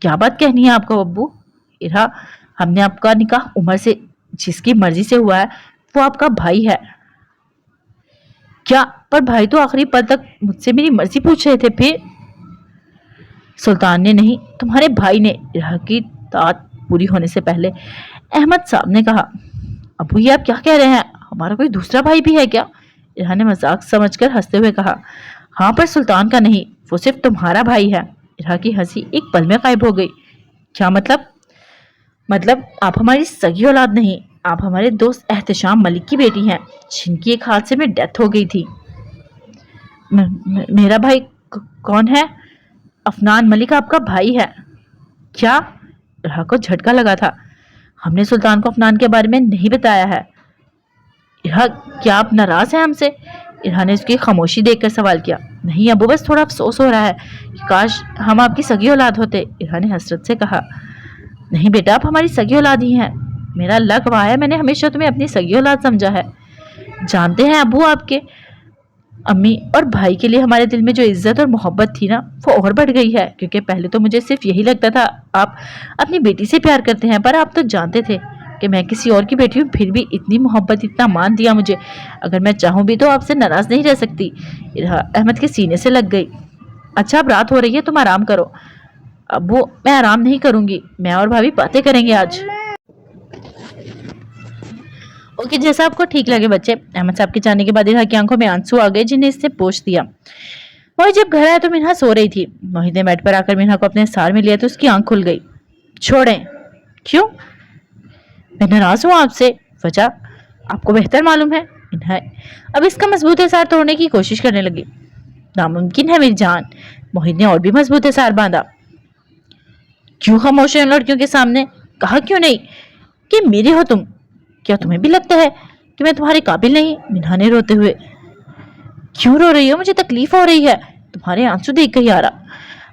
क्या बात कहनी है आपको अब्बू? इरहा, हमने आपका निकाह उमर से जिसकी मर्जी से हुआ है वो आपका भाई है। क्या? पर भाई तो आखिरी पल तक मुझसे मेरी मर्जी पूछ रहे थे। फिर? सुल्तान ने नहीं, तुम्हारे भाई ने, इरहा की तात पूरी होने से पहले अहमद साहब ने कहा। अबू ये आप क्या कह रहे हैं, हमारा कोई दूसरा भाई भी है क्या? इरहा ने मजाक समझकर हंसते हुए कहा। हाँ, पर सुल्तान का नहीं, वो सिर्फ तुम्हारा भाई है। इरहा की हंसी एक पल में गायब हो गई। क्या मतलब? मतलब आप हमारी सगी औलाद नहीं, आप हमारे दोस्त एहतशाम मलिक की बेटी हैं, जिनकी एक हादसे में डेथ हो गई थी। मेरा भाई कौन है? अफनान मलिक आपका भाई है। क्या? इरहा को झटका लगा था। हमने सुल्तान को अफनान के बारे में नहीं बताया है। इरहा, क्या आप नाराज हैं हमसे? इरहा ने उसकी खामोशी देखकर सवाल किया। नहीं अबू, बस थोड़ा अफसोस हो रहा है कि काश हम आपकी सगी औलाद होते, इरहा ने हसरत से कहा। नहीं बेटा, आप हमारी सगी औलाद ही हैं। मेरा लक वाह है, मैंने हमेशा तुम्हें अपनी सगी औलाद समझा है। जानते हैं अबू, आपके अम्मी और भाई के लिए हमारे दिल में जो इज्जत और मोहब्बत थी ना, वो और बढ़ गई है, क्योंकि पहले तो मुझे सिर्फ यही लगता था आप अपनी बेटी से प्यार करते हैं, पर आप तो जानते थे कि मैं किसी और की बेटी हूँ, फिर भी इतनी मोहब्बत, इतना मान दिया मुझे। अगर मैं चाहूँ भी तो आपसे नाराज नहीं रह सकती। इरहा अहमद के सीने से लग गई। अच्छा, अब रात हो रही है, तुम आराम करो। अब वो मैं आराम नहीं करूंगी, मैं और भाभी बातें करेंगे आज। ओके, जैसा आपको ठीक लगे बच्चे। अहमद साहब के जाने के बाद इरहा की आंखों में आंसू आ गए, जिन्हें इससे पोंछ दिया। मोहित जब घर आया तो मिन्हा सो रही थी। मोहित ने बेड पर आकर मिन्हा को अपने सार में लिया तो उसकी आंख खुल गई। छोड़ें। क्यों? मैं नाराज हूँ आपसे। वजह आपको बेहतर मालूम है। मिन्हा अब इसका मजबूत सार तोड़ने की कोशिश करने लगी। नामुमकिन है मेरी जान। मोहित ने और भी मजबूत सार बांधा। क्यों खामोश है उन लड़कियों के सामने? कहा क्यों नहीं कि मेरी हो तुम? क्या तुम्हें भी लगता है कि मैं तुम्हारे काबिल नहीं? मिन्हा ने रोते हुए। क्यों रो रही हो? मुझे तकलीफ हो रही है, तुम्हारे आंसू देख कर यारा,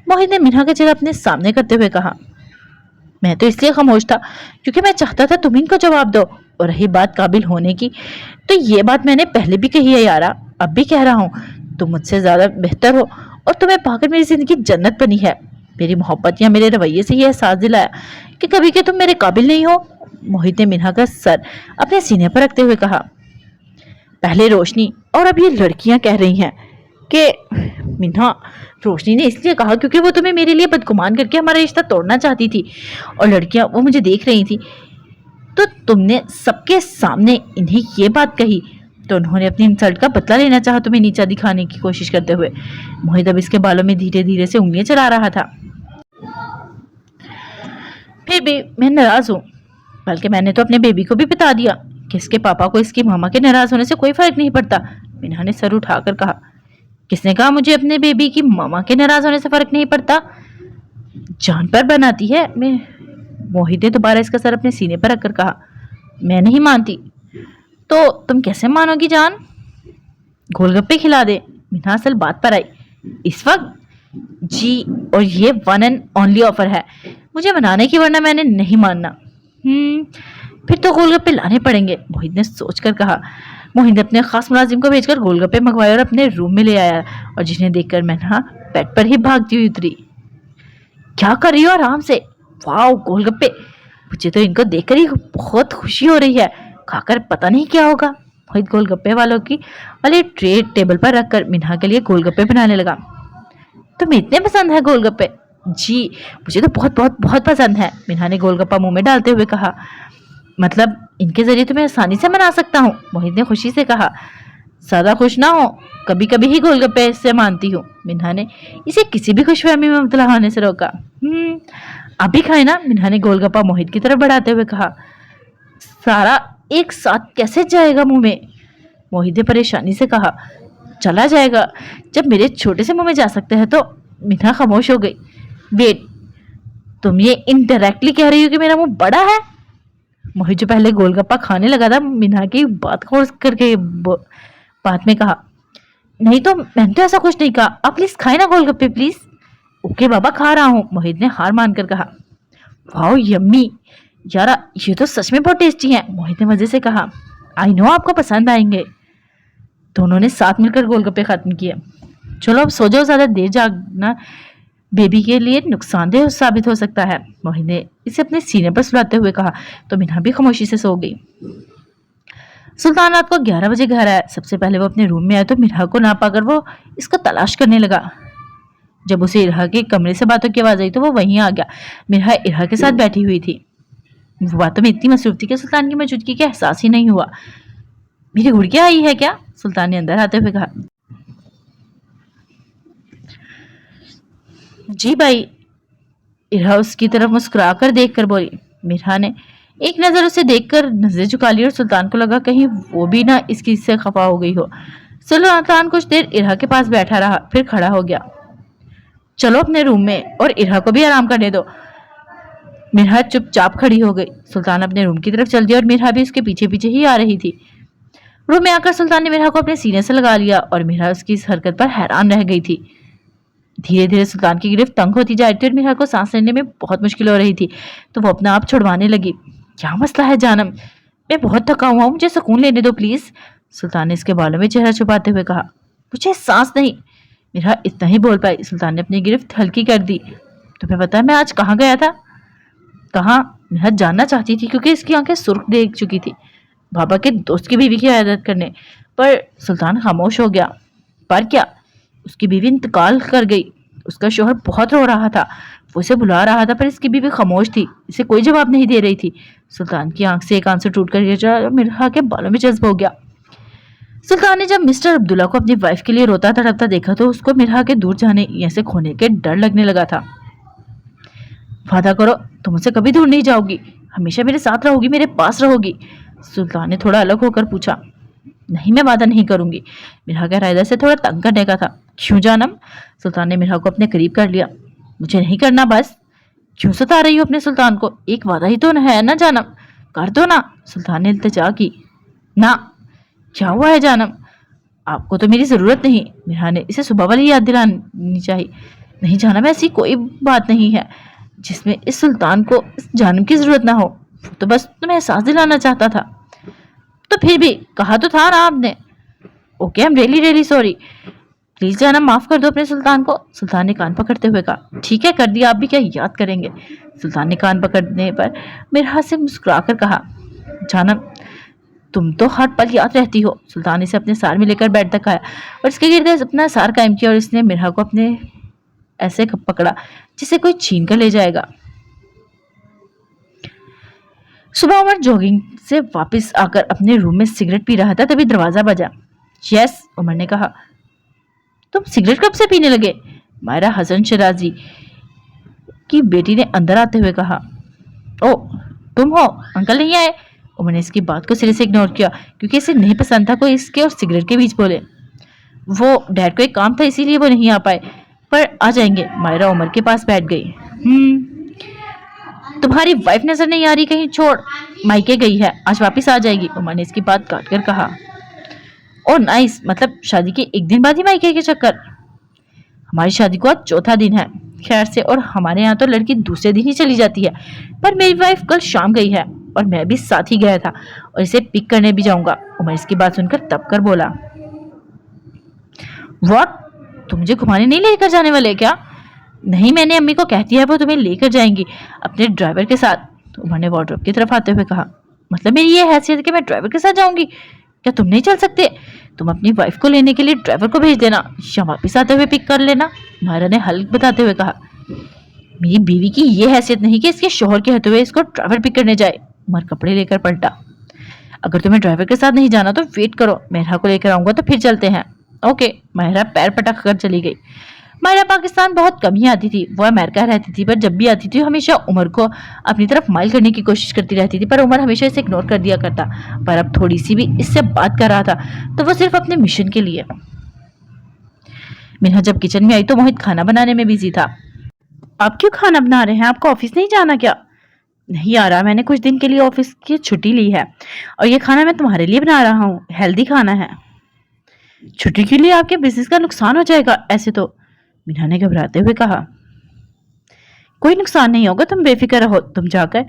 मोहित ने मिन्हा का चेहरा अपने सामने करते हुए कहा। मैं तो इसलिए खामोश था क्योंकि मैं चाहता था तुम इनको जवाब दो, और रही बात काबिल होने की, तो ये बात मैंने पहले भी कही है यारा, अब भी कह रहा हूँ, तुम मुझसे ज्यादा बेहतर हो और तुम्हें पाकर मेरी जिंदगी जन्नत बनी है। मेरी मोहब्बत या मेरे रवैये से ये एहसास दिलाया कि कभी के तुम मेरे काबिल नहीं हो। मोहित ने मिन्हा का सर अपने सीने पर रखते हुए कहा। पहले रोशनी और अब ये लड़कियां कह रही हैं कि मिन्हा, रोशनी ने इसलिए कहा क्योंकि वो तुम्हें मेरे लिए बदगुमान करके हमारा रिश्ता तोड़ना चाहती थी, और लड़कियां वो मुझे देख रही थी, तो तुमने सबके सामने इन्हें ये बात कही, तो उन्होंने अपनी इंसल्ट का बदला लेना चाहा तुम्हें नीचा दिखाने की कोशिश करते हुए। मोहित अब इसके बालों में धीरे धीरे से उंगलियां चला रहा था। फिर भी मैं नाराज हूँ, बल्कि मैंने तो अपने बेबी को भी बता दिया कि इसके पापा को इसकी मामा के नाराज होने से कोई फर्क नहीं पड़ता। मीना ने सर उठाकर कहा, किसने कहा मुझे अपने बेबी की मामा के नाराज होने से फर्क नहीं पड़ता? जान पर बनाती है। मोहित ने दोबारा इसका सर अपने सीने पर रखकर कहा, मैं नहीं मानती। तो तुम कैसे मानोगी जान? गोलगप्पे खिला दे। मीना असल बात पर आई। इस वक्त? जी, और ये वन एंड ओनली ऑफर है, मुझे मनाने की, वरना मैंने नहीं मानना। फिर तो गोलगप्पे लाने पड़ेंगे, मोहित ने सोचकर कहा। मोहित ने अपने खास मुलाजिम को भेजकर गोलगप्पे मंगवाए और अपने रूम में ले आया, और जिन्हें देखकर मैना बेड पर ही भागती हुई उतरी। क्या कर रही हो? आराम से। वाह, गोलगप्पे! मुझे तो इनको देखकर ही बहुत खुशी हो रही है, खाकर पता नहीं क्या होगा। मोहित गोलगप्पे वालों की वाली ट्रे टेबल पर रखकर मीना के लिए गोलगप्पे बनाने लगा। तुम्हें इतने पसंद है गोलगप्पे? जी, मुझे तो बहुत बहुत बहुत पसंद है, मीना ने गोलगप्पा मुंह में डालते हुए कहा। मतलब इनके जरिए तुम्हें आसानी से मना सकता हूँ, मोहित ने खुशी से कहा। ज्यादा खुश ना हो, कभी कभी ही गोलगप्पे से मानती हूँ। मीना ने इसे किसी भी खुशफहमी में मुबतला होने से रोका। आप भी खाए ना, मीना ने गोलगप्पा मोहित की तरफ बढ़ाते हुए कहा। सारा एक साथ कैसे जाएगा मुंह में? मोहित ने परेशानी से कहा। चला जाएगा, जब मेरे छोटे से मुंह में जा सकते हैं तो। मीना खामोश हो गई। वेट, तुम ये इनडायरेक्टली कह रही हो कि मेरा मुंह बड़ा है? मोहित जो पहले गोलगप्पा खाने लगा था, मीना की बात खोज करके बात में कहा, नहीं तो मैंने तो ऐसा कुछ नहीं कहा, आप प्लीज खाए ना गोलगप्पे प्लीज। ओके बाबा, खा रहा हूँ, मोहित ने हार मानकर कहा। वाह यम्मी, यारा ये तो सच में बहुत टेस्टी है, मोहित ने मजे से कहा। आई नो आपको पसंद आएंगे। दोनों ने साथ मिलकर गोलगप्पे खत्म किए। चलो अब सो जाओ, ज्यादा देर जागना बेबी के लिए नुकसानदेह साबित हो सकता है, मोहित ने इसे अपने सीने पर सुलाते हुए कहा। तो मीना भी खामोशी से सो गई। सुल्तान रात को 11 बजे घर आया। सबसे पहले वो अपने रूम में आया तो मीरा को ना पाकर वो इसको तलाश करने लगा। जब उसे इरहा के कमरे से बातों की आवाज आई तो वो वहीं आ गया। मीरा इरहा के साथ बैठी हुई थी। वो बातों में इतनी मसरूफ थी कि सुल्तान की मौजूदगी का एहसास ही नहीं हुआ। मेरी गुड़िया आई है क्या? सुल्तान ने अंदर आते हुए कहा। जी भाई, इरहा उसकी तरफ मुस्कुरा कर देख कर बोली। मीरा ने एक नजर उसे देखकर नजरें झुका ली और सुल्तान को लगा कहीं वो भी ना इसकी से खफा हो गई हो। सुल्तान कुछ देर इरहा के पास बैठा रहा, फिर खड़ा हो गया। चलो अपने रूम में, और इरहा को भी आराम करने दो। मीरा चुपचाप खड़ी हो गई। सुल्तान अपने रूम की तरफ चल दिया और मीरा भी उसके पीछे पीछे ही आ रही थी। रूम में आकर सुल्तान ने मीरा को अपने सीने से लगा लिया और मीरा उसकी इस हरकत पर हैरान रह गई थी। धीरे धीरे सुल्तान की गिरफ्त तंग होती जा रही थी और मीरा को सांस लेने में बहुत मुश्किल हो रही थी, तो वो अपना आप छुड़वाने लगी। क्या मसला है जानम? मैं बहुत थका हुआ हूँ, मुझे सुकून लेने दो प्लीज, सुल्तान ने इसके बालों में चेहरा छुपाते हुए कहा। मुझे सांस नहीं, मीरा इतना ही बोल पाई। सुल्तान ने अपनी गिरफ्त हल्की कर दी। तुम्हें पता है मैं आज कहाँ गया था? कहाँ? मीरा जानना चाहती थी क्योंकि इसकी आंखें सुर्ख देख चुकी थी बाबा के दोस्त की बीवी की इयादत करने पर। सुल्तान खामोश हो गया। पर क्या? उसकी बीवी इंतकाल कर गई। उसका शोहर बहुत रो रहा था, वो उसे बुला रहा था, पर इसकी बीवी खामोश थी, इसे कोई जवाब नहीं दे रही थी। सुल्तान की आंख से एक आंसू टूटकर मीरा के बालों में जज्ब हो गया। सुल्तान ने जब मिस्टर अब्दुल्ला को अपनी वाइफ के लिए रोता तड़पता देखा तो उसको मीरा के दूर जाने या से खोने के डर लगने लगा था। वादा करो तुम मुझसे कभी दूर नहीं जाओगी, हमेशा मेरे साथ रहोगी, मेरे पास रहोगी, सुल्तान ने थोड़ा अलग होकर पूछा। नहीं, मैं वादा नहीं करूंगी, मीरा का इरादा से थोड़ा तंग करने का था। क्यों जानम? सुल्तान ने मीरा को अपने करीब कर लिया। मुझे नहीं करना बस। क्यों सता रही हो अपने सुल्तान को? एक वादा ही तो है ना जानम, कर दो ना, सुल्तान ने इल्तिजा की। ना। क्या हुआ है जानम? आपको तो मेरी जरूरत नहीं, मीरा ने इसे सुबह वाली याद दिलानी चाहिए। नहीं जानम, ऐसी कोई बात नहीं है जिसमें इस सुल्तान को इस जानम की जरूरत ना हो, तो बस तुम्हें एहसास दिलाना चाहता था। तो फिर भी कहा तो था ना आपने। Okay, I am really sorry, please जानम माफ कर दो अपने सुल्तान को, सुल्तान ने कान पकड़ते हुए कहा। ठीक है कर दिया, आप भी क्या याद करेंगे, सुल्तान ने कान पकड़ने पर मीरा से मुस्कुरा कर कहा। जानम तुम तो हर पल याद रहती हो। सुल्तान इसे अपने सार में लेकर बेड तक आया और इसके गिर्द अपना सार कायम किया और इसने मिरहा को अपने ऐसे पकड़ा जिसे कोई छीन कर ले जाएगा। सुबह उमर जॉगिंग से वापस आकर अपने रूम में सिगरेट पी रहा था, तभी दरवाजा बजा। यस, उमर ने कहा। तुम सिगरेट कब से पीने लगे? मायरा हसन शराजी की बेटी ने अंदर आते हुए कहा। ओ, तुम हो? अंकल नहीं आए? उमर ने इसकी बात को सिरे से इग्नोर किया क्योंकि इसे नहीं पसंद था कोई इसके और सिगरेट के बीच बोले। वो डैड को एक काम था इसीलिए वो नहीं आ पाए, पर आ जाएंगे। मायरा उमर के पास बैठ गई। तुम्हारी वाइफ नजर नहीं आ रही, कहीं छोड़ मायके गई है, आज वापस आ जाएगी। उमर ने इसकी बात काट कर कहा। ओ नाइस, मतलब शादी के एक दिन बाद ही मायके के चक्कर? हमारी शादी को आज चौथा दिन है खैर से, और हमारे यहाँ तो लड़की दूसरे दिन ही चली जाती है, पर मेरी वाइफ कल शाम गई है और मैं भी साथ ही गया था और इसे पिक करने भी जाऊंगा। उमर इसकी बात सुनकर तब कर बोला। व्हाट, तुम मुझे घुमाने नहीं लेकर जाने वाले क्या? नहीं, मैंने अम्मी को कहती है वो तुम्हें लेकर जाएंगी अपने ड्राइवर के साथ। उमर ने वार्डरोब की तरफ आते हुए कहा। मतलब मेरी ये हैसियत है कि मैं ड्राइवर के साथ जाऊंगी? क्या तुम नहीं चल सकते? तुम अपनी वाइफ को लेने के लिए ड्राइवर को भेज देना या वापस आते हुए पिक कर लेना। मायरा ने हल्क बताते हुए कहा। मेरी बीवी की ये हैसियत नहीं कि इसके शोहर के कहते हुए इसको ड्राइवर पिक करने जाए। उमर कपड़े लेकर पलटा। अगर तुम्हें ड्राइवर के साथ नहीं जाना तो वेट करो, मेहरा को लेकर आऊंगा तो फिर चलते हैं। ओके। मायरा पैर पटक कर चली गई। मायरा पाकिस्तान बहुत कम ही आती थी, वो अमेरिका रहती थी, पर जब भी आती थी हमेशा उमर को अपनी तरफ माइल करने की कोशिश करती रहती थी, पर उमर हमेशा इसे इग्नोर कर दिया करता। पर अब थोड़ी सी भी इससे बात कर रहा था तो वो सिर्फ अपने मिशन के लिए। मिन्हा जब किचन में आई तो मोहित खाना बनाने में बिजी था। आप क्यों खाना बना रहे हैं? आपको ऑफिस नहीं जाना क्या? नहीं आ रहा, मैंने कुछ दिन के लिए ऑफिस की छुट्टी ली है और ये खाना मैं तुम्हारे लिए बना रहा हूँ, हेल्दी खाना है। छुट्टी के लिए आपके बिजनेस का नुकसान हो जाएगा ऐसे तो, मीना ने घबराते हुए कहा। कोई नुकसान नहीं होगा, तुम बेफिक्र रहो, तुम जाकर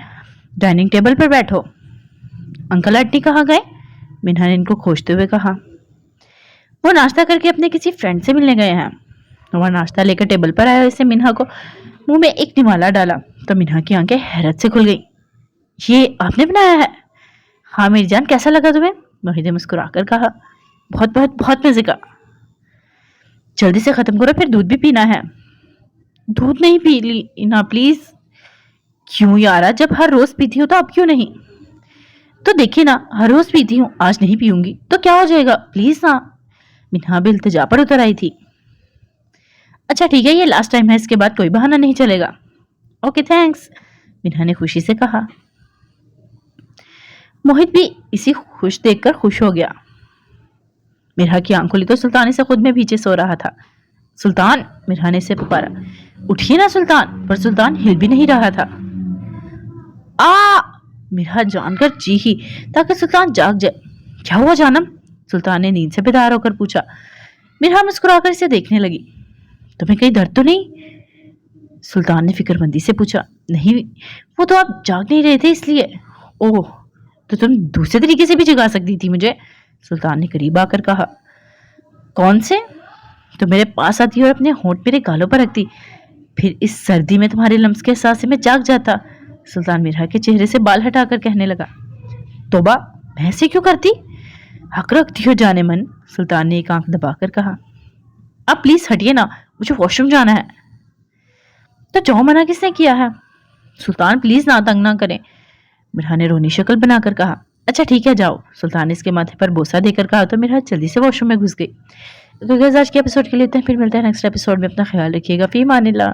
डाइनिंग टेबल पर बैठो। अंकल आंटी कहाँ गए? मीना ने इनको खोजते हुए कहा। वो नाश्ता करके अपने किसी फ्रेंड से मिलने गए हैं। वह नाश्ता लेकर टेबल पर आया, इससे मिन्हा को मुंह में एक निवाला डाला तो मिन्हा की आंखें हैरत से खुल गई। ये आपने बनाया है? हाँ मेरी जान, कैसा लगा तुम्हें? मोहित ने मुस्कुराकर कहा। बहुत बहुत बहुत मजे का। जल्दी से खत्म करो, फिर दूध भी पीना है। दूध नहीं पी ली ना प्लीज। क्यों यारा, जब हर रोज पीती हो तो अब क्यों नहीं? तो देखिए ना, हर रोज पीती हूँ, आज नहीं पीऊंगी तो क्या हो जाएगा, प्लीज ना। मिन्हा भी इल्तिजा पर उतर आई थी। अच्छा ठीक है, ये लास्ट टाइम है, इसके बाद कोई बहाना नहीं चलेगा। ओके थैंक्स, मिन्हा ने खुशी से कहा। मोहित भी इसी खुश देखकर खुश हो गया। मिरहा की आंख खुली तो सुल्तान इसे खुद में पीछे सो रहा था। सुल्तान, मिरहा ने इसे पुकारा। उठिए ना सुल्तान, पर सुल्तान हिल भी नहीं रहा था। आ! मिरहा जानकर चीखी ताकि सुल्तान जाग जाए। क्या हुआ जानम? सुल्तान ने नींद से बेदार होकर पूछा। मिरहा मुस्कुराकर इसे देखने लगी। तुम्हें कहीं दर्द तो नहीं? सुल्तान ने फिक्रमंदी से पूछा। नहीं, वो तो आप जाग नहीं रहे थे इसलिए। ओह, तो तुम दूसरे तरीके से भी जगा सकती थी मुझे, सुल्तान ने करीब आकर कहा। कौन से? तो मेरे पास आती और अपने होंठ मेरे गालों पर रखती, फिर इस सर्दी में तुम्हारे लम्स के एहसास से मैं जाग जाता। सुल्तान मिरहा के चेहरे से बाल हटाकर कहने लगा। तोबा, मैं ऐसे क्यों करती? हक रखती हो जाने मन, सुल्तान ने एक आंख दबाकर कहा। अब प्लीज हटिए ना, मुझे वॉशरूम जाना है। तो जाओ, मना किसने किया है? सुल्तान प्लीज ना, तंग ना करें, मिरहा ने रोनी शक्ल बनाकर कहा। अच्छा ठीक है जाओ, सुल्तान ने इसके माथे पर बोसा देकर कहा तो मिरहा जल्दी से वॉशरूम में घुस गई। तो आज के एपिसोड के लिए इतना, फिर मिलते हैं नेक्स्ट एपिसोड में। अपना ख्याल रखिएगा। फी मानिल्लाह।